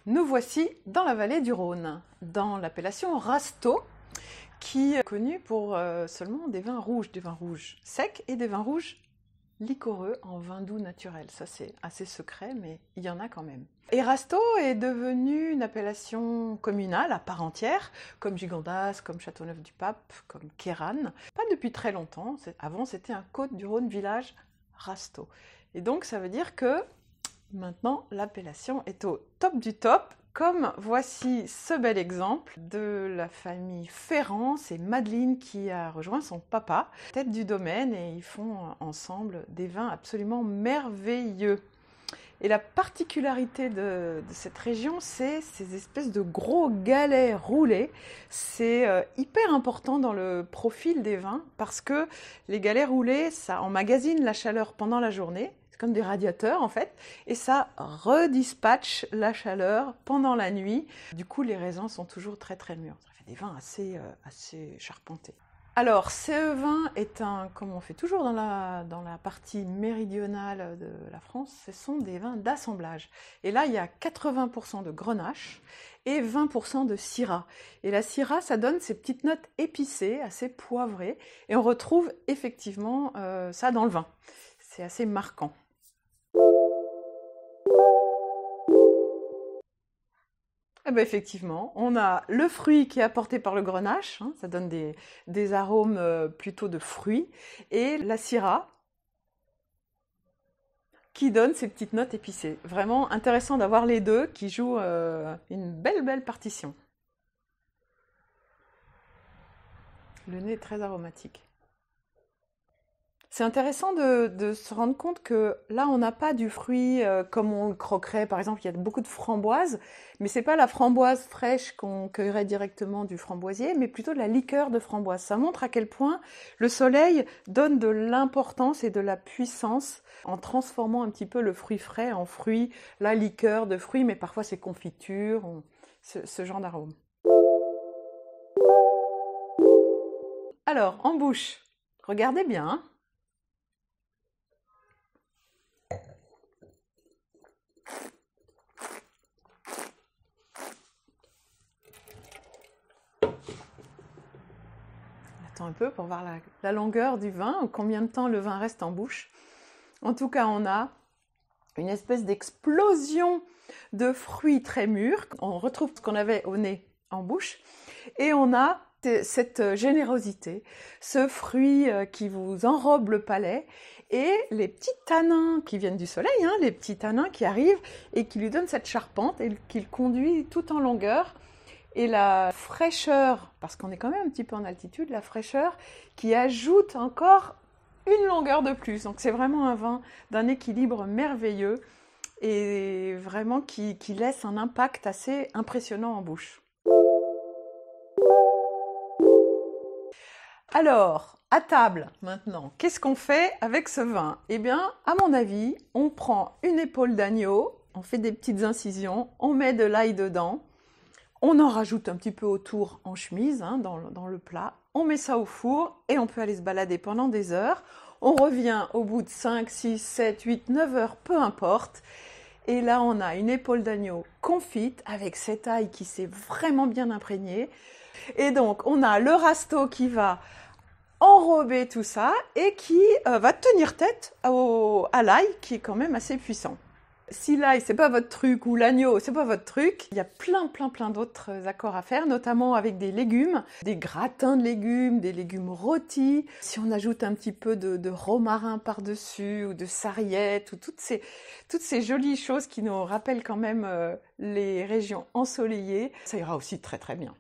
Nous voici dans la vallée du Rhône, dans l'appellation Rasteau, qui est connue pour seulement des vins rouges secs et des vins rouges liquoreux en vin doux naturel. Ça c'est assez secret, mais il y en a quand même. Et Rasteau est devenu une appellation communale à part entière, comme Gigondas, comme Châteauneuf-du-Pape, comme Queyranne. Pas depuis très longtemps, avant c'était un Côtes-du-Rhône village Rasteau. Et donc ça veut dire que maintenant l'appellation est au top du top. Comme voici ce bel exemple de la famille Ferrand, c'est Madeleine qui a rejoint son papa, tête du domaine, et ils font ensemble des vins absolument merveilleux. Et la particularité de cette région, c'est ces espèces de gros galets roulés. C'est hyper important dans le profil des vins parce que les galets roulés, ça emmagasine la chaleur pendant la journée. C'est comme des radiateurs en fait, et ça redispatche la chaleur pendant la nuit. Du coup, les raisins sont toujours très très mûrs. Ça fait des vins assez charpentés. Alors, ce vin est comme on fait toujours dans la partie méridionale de la France, ce sont des vins d'assemblage. Et là, il y a 80% de grenache et 20% de syrah. Et la syrah, ça donne ces petites notes épicées, assez poivrées, et on retrouve effectivement ça dans le vin. C'est assez marquant. Eh ben effectivement, on a le fruit qui est apporté par le grenache, hein, ça donne des arômes plutôt de fruits, et la syrah qui donne ces petites notes épicées. Vraiment intéressant d'avoir les deux qui jouent une belle partition. Le nez est très aromatique. C'est intéressant de se rendre compte que là, on n'a pas du fruit comme on le croquerait. Par exemple, il y a beaucoup de framboises, mais c'est pas la framboise fraîche qu'on cueillerait directement du framboisier, mais plutôt de la liqueur de framboise. Ça montre à quel point le soleil donne de l'importance et de la puissance en transformant un petit peu le fruit frais en fruit, la liqueur de fruits, mais parfois c'est confiture, ce genre d'arôme. Alors, en bouche, regardez bien, hein. Un peu pour voir la longueur du vin, combien de temps le vin reste en bouche. En tout cas, on a une espèce d'explosion de fruits très mûrs. On retrouve ce qu'on avait au nez en bouche. Et on a cette générosité, ce fruit qui vous enrobe le palais et les petits tanins qui viennent du soleil, hein, les petits tanins qui arrivent et qui lui donnent cette charpente et qui le conduit tout en longueur. Et la fraîcheur, parce qu'on est quand même un petit peu en altitude, la fraîcheur qui ajoute encore une longueur de plus. Donc c'est vraiment un vin d'un équilibre merveilleux et vraiment qui laisse un impact assez impressionnant en bouche. Alors, à table maintenant, qu'est-ce qu'on fait avec ce vin? Eh bien, à mon avis, on prend une épaule d'agneau, on fait des petites incisions, on met de l'ail dedans, on en rajoute un petit peu autour en chemise, hein, dans le plat. On met ça au four et on peut aller se balader pendant des heures. On revient au bout de 5, 6, 7, 8, 9 heures, peu importe. Et là, on a une épaule d'agneau confite avec cet ail qui s'est vraiment bien imprégné. Et donc, on a le Rasteau qui va enrober tout ça et qui va tenir tête à l'ail qui est quand même assez puissant. Si l'ail, c'est pas votre truc, ou l'agneau, c'est pas votre truc, il y a plein d'autres accords à faire, notamment avec des légumes, des gratins de légumes, des légumes rôtis. Si on ajoute un petit peu de romarin par-dessus, ou de sarriette, ou toutes ces jolies choses qui nous rappellent quand même les régions ensoleillées, ça ira aussi très très bien.